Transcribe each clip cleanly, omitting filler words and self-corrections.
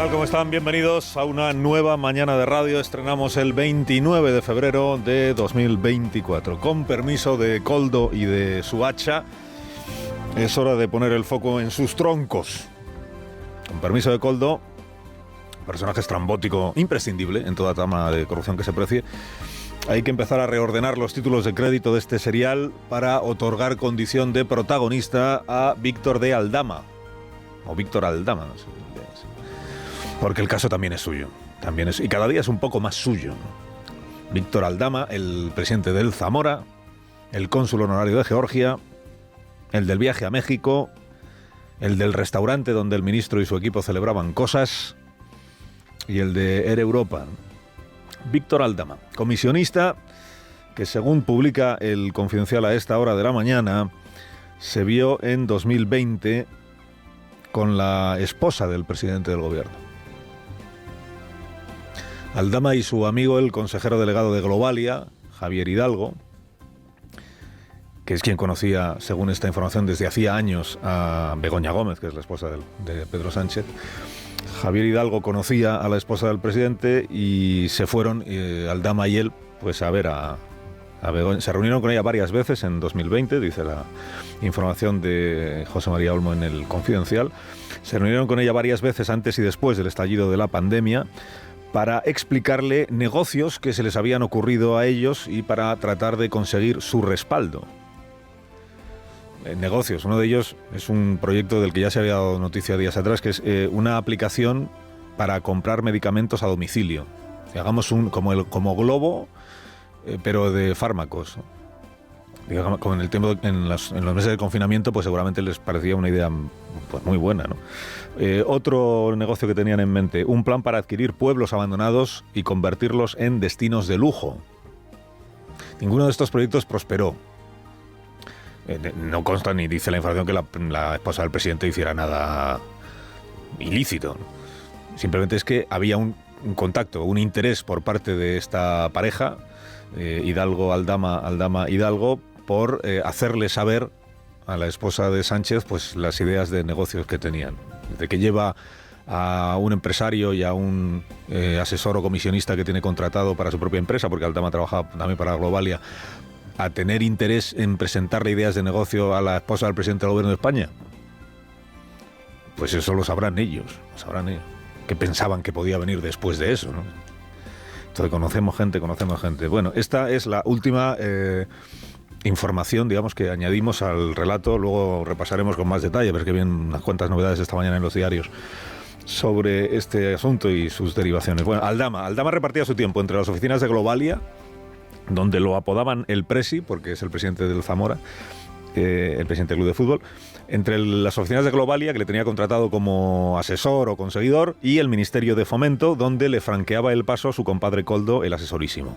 tal? ¿Cómo están? Bienvenidos a una nueva mañana de radio. Estrenamos el 29 de febrero de 2024. Con permiso de Koldo y de su hacha, es hora de poner el foco en sus troncos. Con permiso de Koldo, personaje estrambótico imprescindible en toda trama de corrupción que se precie, hay que empezar a reordenar los títulos de crédito de este serial para otorgar condición de protagonista a Víctor de Aldama. O Víctor Aldama, no sé. Porque el caso también es suyo. Y cada día es un poco más suyo, ¿no? Víctor Aldama, el presidente del Zamora, el cónsul honorario de Georgia, el del viaje a México, el del restaurante donde el ministro y su equipo celebraban cosas, y el de Air Europa. Víctor Aldama, comisionista que, según publica el Confidencial a esta hora de la mañana, se vio en 2020 con la esposa del presidente del gobierno. Aldama y su amigo, el consejero delegado de Globalia, Javier Hidalgo, que es quien conocía, según esta información, desde hacía años a Begoña Gómez, que es la esposa de Pedro Sánchez. Javier Hidalgo conocía a la esposa del presidente y se fueron, Aldama y él, pues a ver a Begoña. Se reunieron con ella varias veces en 2020, dice la información de José María Olmo en el Confidencial. Se reunieron con ella varias veces antes y después del estallido de la pandemia para explicarle negocios que se les habían ocurrido a ellos y para tratar de conseguir su respaldo. Negocios, uno de ellos es un proyecto del que ya se había dado noticia días atrás, que es una aplicación para comprar medicamentos a domicilio. Hagamos como Globo, pero de fármacos. Digamos, con el tiempo, en los meses de confinamiento, pues seguramente les parecía una idea pues muy buena, ¿no? Otro negocio que tenían en mente, un plan para adquirir pueblos abandonados y convertirlos en destinos de lujo. Ninguno de estos proyectos prosperó. No consta ni dice la información que la esposa del presidente hiciera nada ilícito. Simplemente es que había un contacto, un interés por parte de esta pareja, Aldama Hidalgo, por hacerle saber a la esposa de Sánchez pues las ideas de negocios que tenían. De que lleva a un empresario y a un asesor o comisionista que tiene contratado para su propia empresa, porque Aldama trabajaba también para Globalia, a tener interés en presentarle ideas de negocio a la esposa del presidente del gobierno de España. Pues eso lo sabrán ellos, que pensaban que podía venir después de eso, ¿no? Entonces conocemos gente. Bueno, esta es la última información, digamos, que añadimos al relato. Luego repasaremos con más detalle, pero es que vienen unas cuantas novedades esta mañana en los diarios sobre este asunto y sus derivaciones. Bueno, Aldama repartía su tiempo entre las oficinas de Globalia, donde lo apodaban el Presi, porque es el presidente del Zamora, el presidente del club de fútbol, entre las oficinas de Globalia, que le tenía contratado como asesor o conseguidor, y el Ministerio de Fomento, donde le franqueaba el paso a su compadre Koldo, el asesorísimo.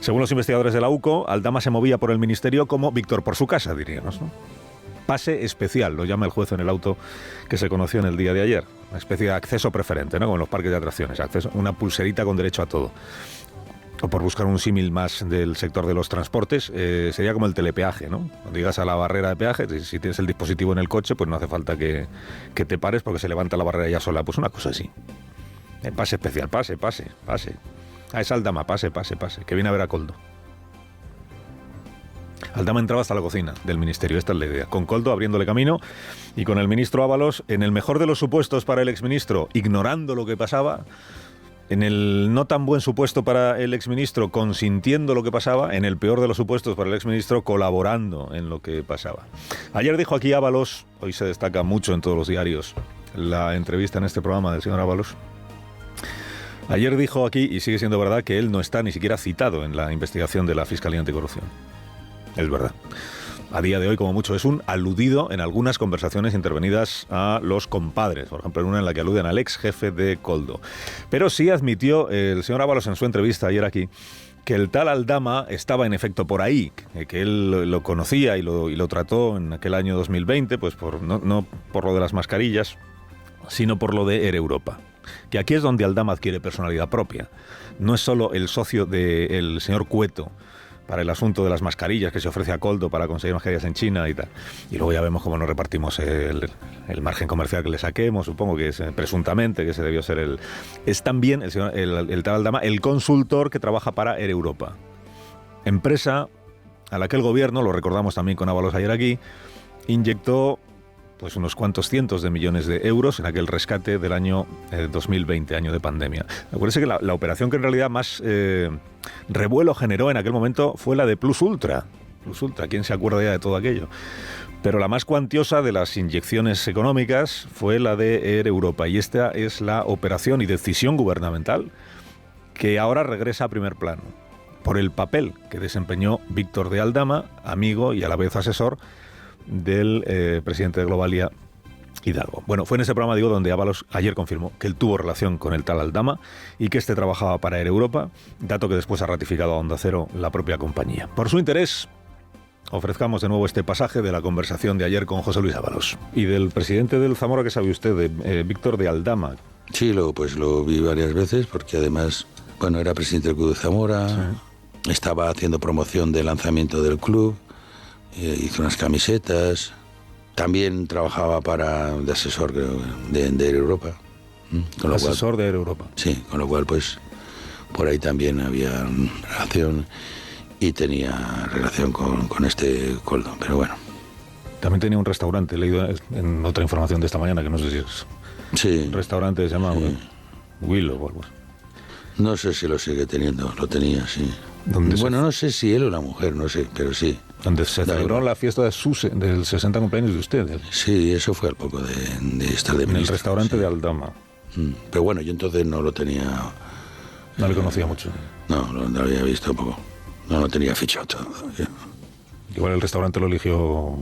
Según los investigadores de la UCO, Aldama se movía por el ministerio como Víctor por su casa, diríamos, ¿no? Pase especial, lo llama el juez en el auto que se conoció en el día de ayer. Una especie de acceso preferente, ¿no? Como en los parques de atracciones, una pulserita con derecho a todo. O por buscar un símil más del sector de los transportes, sería como el telepeaje, ¿no? Cuando llegas a la barrera de peaje, si tienes el dispositivo en el coche, pues no hace falta que te pares porque se levanta la barrera ya sola. Pues una cosa así. Pase especial, pase. Es Aldama, pase, que viene a ver a Koldo. Aldama entraba hasta la cocina del ministerio, esta es la idea, con Koldo abriéndole camino y con el ministro Ábalos, en el mejor de los supuestos para el exministro, ignorando lo que pasaba. En el no tan buen supuesto para el exministro, consintiendo lo que pasaba. En el peor de los supuestos para el exministro, colaborando en lo que pasaba. Ayer dijo aquí Ábalos, hoy se destaca mucho en todos los diarios la entrevista en este programa del señor Ábalos. Ayer dijo aquí, y sigue siendo verdad, que él no está ni siquiera citado en la investigación de la Fiscalía Anticorrupción. Es verdad. A día de hoy, como mucho, es un aludido en algunas conversaciones intervenidas a los compadres, por ejemplo, en una en la que aluden al ex jefe de Koldo. Pero sí admitió el señor Ábalos en su entrevista ayer aquí que el tal Aldama estaba en efecto por ahí, que él lo conocía y lo trató en aquel año 2020, pues no por lo de las mascarillas, sino por lo de Air Europa. Que aquí es donde Aldama adquiere personalidad propia. No es solo el socio del señor Cueto, para el asunto de las mascarillas que se ofrece a Koldo para conseguir mascarillas en China y tal. Y luego ya vemos cómo nos repartimos el margen comercial que le saquemos, supongo que es presuntamente que ese debió ser el... Es también el tal Aldama, el consultor que trabaja para Air Europa, empresa a la que el gobierno, lo recordamos también con Ábalos ayer aquí, inyectó pues unos cuantos cientos de millones de euros en aquel rescate del año 2020, año de pandemia. Acuérdense que la operación que en realidad más revuelo generó en aquel momento fue la de Plus Ultra. Plus Ultra, ¿quién se acuerda ya de todo aquello? Pero la más cuantiosa de las inyecciones económicas fue la de Air Europa, y esta es la operación y decisión gubernamental que ahora regresa a primer plano por el papel que desempeñó Víctor de Aldama, amigo y a la vez asesor del presidente de Globalia, Hidalgo. Bueno, fue en ese programa, digo, donde Ábalos ayer confirmó que él tuvo relación con el tal Aldama y que este trabajaba para Air Europa, dato que después ha ratificado a Onda Cero la propia compañía. Por su interés, ofrezcamos de nuevo este pasaje de la conversación de ayer con José Luis Ábalos. Y del presidente del Zamora, ¿qué sabe usted? De Víctor de Aldama. Sí, lo vi varias veces, porque además, bueno, era presidente del Club de Zamora, sí. Estaba haciendo promoción del lanzamiento del club, hizo unas camisetas, también trabajaba de asesor, creo, de Air Europa. Asesor de Air Europa. Sí, con lo cual, pues, por ahí también había relación y tenía relación con este Koldo, pero bueno. También tenía un restaurante, he leído en otra información de esta mañana, que no sé si es... Sí. Un restaurante se llama Willow o algo así. No sé si lo sigue teniendo, lo tenía, sí. Bueno, no sé si él o la mujer, no sé, pero sí. Donde se celebró la fiesta del 60 cumpleaños de usted. Sí, eso fue al poco de estar de ministro. En el restaurante, sí, de Aldama. Pero bueno, yo entonces no lo tenía... No le conocía mucho. No, lo había visto poco. No lo tenía fichado todo. Igual el restaurante lo eligió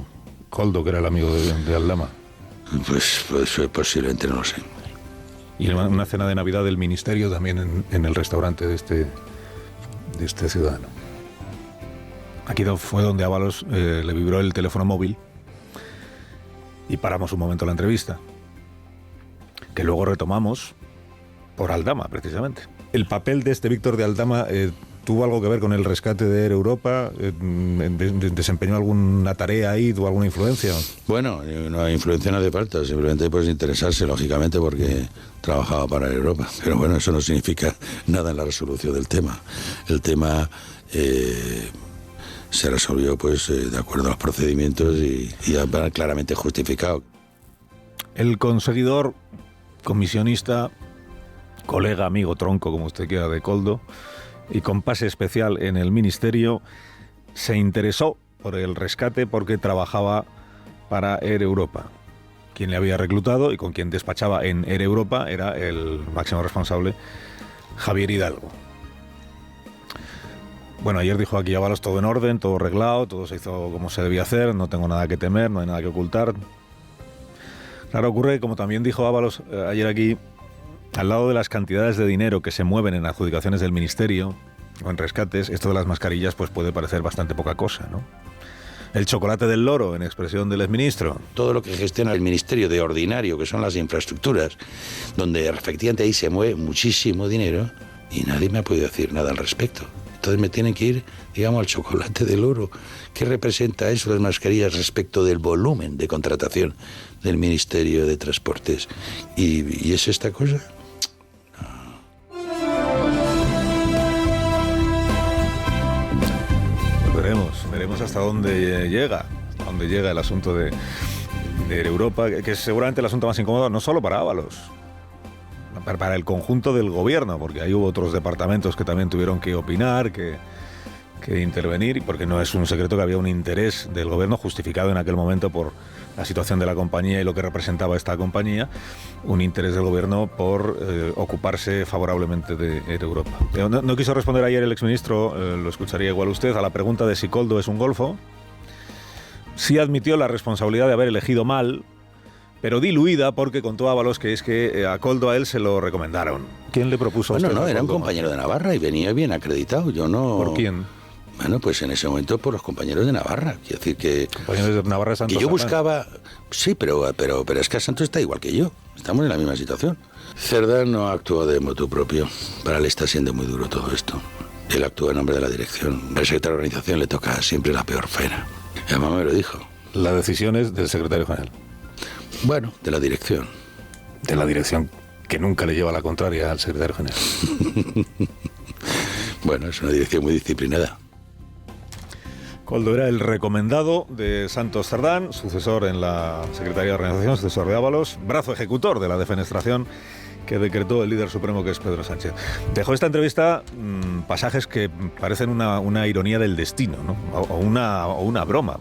Koldo, que era el amigo de Aldama. Pues posiblemente, no lo sé. Y una cena de Navidad del ministerio también en el restaurante de este ciudadano. Aquí fue donde Ábalos le vibró el teléfono móvil y paramos un momento la entrevista, que luego retomamos por Aldama, precisamente. El papel de este Víctor de Aldama tuvo algo que ver con el rescate de Air Europa. ¿Desempeñó alguna tarea ahí? ¿Tuvo alguna influencia? Bueno, no, influencia no hace falta, simplemente puedes interesarse, lógicamente, porque trabajaba para Air Europa. Pero bueno, eso no significa nada en la resolución del tema. El tema se resolvió pues de acuerdo a los procedimientos y claramente justificado. El conseguidor, comisionista, colega, amigo, tronco, como usted quiera, de Koldo, y con pase especial en el ministerio, se interesó por el rescate porque trabajaba para Air Europa. Quien le había reclutado y con quien despachaba en Air Europa era el máximo responsable, Javier Hidalgo. Bueno, ayer dijo aquí Ábalos todo en orden, todo arreglado, todo se hizo como se debía hacer, no tengo nada que temer, no hay nada que ocultar. Claro, ocurre, como también dijo Ábalos ayer aquí, al lado de las cantidades de dinero que se mueven en adjudicaciones del ministerio o en rescates, esto de las mascarillas pues puede parecer bastante poca cosa, ¿no? El chocolate del loro, en expresión del exministro. Todo lo que gestiona el ministerio de ordinario, que son las infraestructuras, donde efectivamente ahí se mueve muchísimo dinero y nadie me ha podido decir nada al respecto. Entonces me tienen que ir, digamos, al chocolate del oro. ¿Qué representa eso, las mascarillas, respecto del volumen de contratación del Ministerio de Transportes? ¿Y es esta cosa? Veremos hasta dónde llega el asunto de Europa, que es seguramente el asunto más incómodo, no solo para Ábalos, para el conjunto del gobierno, porque ahí hubo otros departamentos que también tuvieron que opinar, que intervenir, porque no es un secreto que había un interés del gobierno justificado en aquel momento por la situación de la compañía y lo que representaba esta compañía, un interés del gobierno por ocuparse favorablemente de Air Europa. No quiso responder ayer el exministro, lo escucharía igual usted, a la pregunta de si Koldo es un golfo. Sí admitió la responsabilidad de haber elegido mal, pero diluida porque contó Ábalos que es que a Koldo a él se lo recomendaron. ¿Quién le propuso a usted? No, era un compañero de Navarra y venía bien acreditado. Yo no... ¿Por quién? Bueno, pues en ese momento por los compañeros de Navarra. Quiero decir que... Compañeros de Navarra, Santos. Que yo buscaba... Sí, pero es que Santos está igual que yo. Estamos en la misma situación. Cerdá no actuó de motu propio. Para él está siendo muy duro todo esto. Él actúa en nombre de la dirección. El secretario de organización le toca siempre la peor pena. Mi mamá me lo dijo. La decisión es del secretario general. Bueno, de la dirección. De la dirección que nunca le lleva la contraria al secretario general. Bueno, es una dirección muy disciplinada. Koldo era el recomendado de Santos Cerdán, sucesor en la Secretaría de Organización, sucesor de Ábalos, brazo ejecutor de la defenestración que decretó el líder supremo, que es Pedro Sánchez. Dejó esta entrevista pasajes que parecen una ironía del destino, ¿no? o una broma,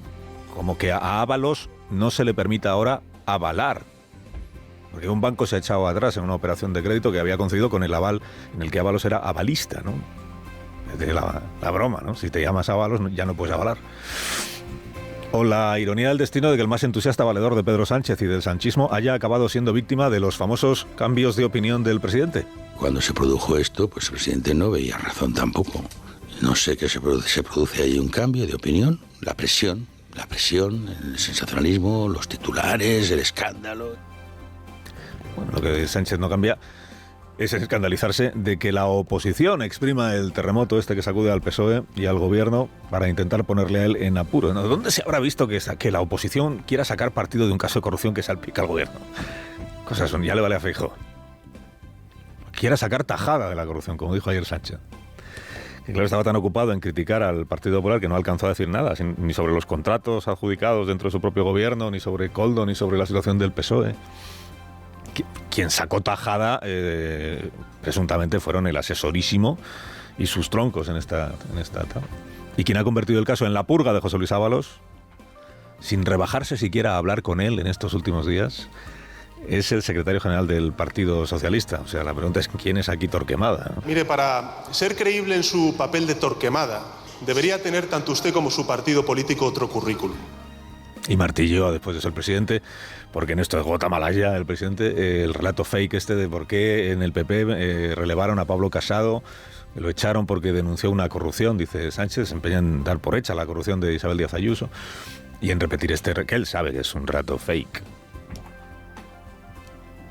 como que a Ábalos no se le permita ahora avalar, porque un banco se ha echado atrás en una operación de crédito que había concedido con el aval en el que Ábalos era avalista, ¿no? De la broma, ¿no? Si te llamas Ábalos ya no puedes avalar. O la ironía del destino de que el más entusiasta valedor de Pedro Sánchez y del sanchismo haya acabado siendo víctima de los famosos cambios de opinión del presidente. Cuando se produjo esto, pues el presidente no veía razón tampoco. No sé qué se produce ahí un cambio de opinión, la presión, el sensacionalismo, los titulares, el escándalo. Bueno, lo que Sánchez no cambia es escandalizarse de que la oposición exprima el terremoto este que sacude al PSOE y al gobierno para intentar ponerle a él en apuro, ¿no? ¿Dónde se habrá visto que la oposición quiera sacar partido de un caso de corrupción que salpica al gobierno? Cosas son, ya le vale a Feijóo. Quiera sacar tajada de la corrupción, como dijo ayer Sánchez. Que claro, estaba tan ocupado en criticar al Partido Popular que no alcanzó a decir nada, ni sobre los contratos adjudicados dentro de su propio gobierno, ni sobre Koldo, ni sobre la situación del PSOE. Quien sacó tajada presuntamente fueron el asesorísimo y sus troncos en esta etapa. Y quien ha convertido el caso en la purga de José Luis Ábalos, sin rebajarse siquiera a hablar con él en estos últimos días, es el secretario general del Partido Socialista. O sea, la pregunta es ¿quién es aquí Torquemada, ¿no? Mire, para ser creíble en su papel de Torquemada, debería tener tanto usted como su partido político otro currículum. Y martilló después de ser presidente, porque en esto de Guatemala, el presidente, el relato fake este de por qué en el PP relevaron a Pablo Casado, lo echaron porque denunció una corrupción, dice Sánchez, se empeña en dar por hecha la corrupción de Isabel Díaz Ayuso, y en repetir que él sabe que es un relato fake.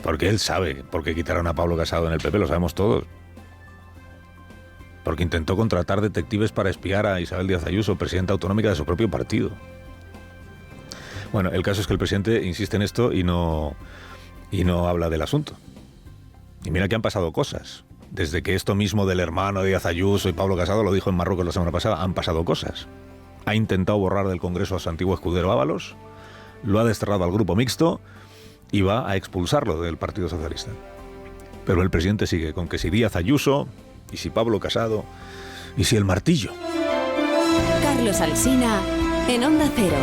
Porque él sabe por qué quitaron a Pablo Casado en el PP, lo sabemos todos. Porque intentó contratar detectives para espiar a Isabel Díaz Ayuso, presidenta autonómica de su propio partido. Bueno, el caso es que el presidente insiste en esto y no habla del asunto. Y mira que han pasado cosas. Desde que esto mismo del hermano de Díaz Ayuso y Pablo Casado lo dijo en Marruecos la semana pasada, han pasado cosas. Ha intentado borrar del Congreso a su antiguo escudero Ábalos, lo ha desterrado al grupo mixto y va a expulsarlo del Partido Socialista. Pero el presidente sigue con que si Díaz Ayuso, y si Pablo Casado, y si el martillo. Carlos Alsina, en Onda Cero.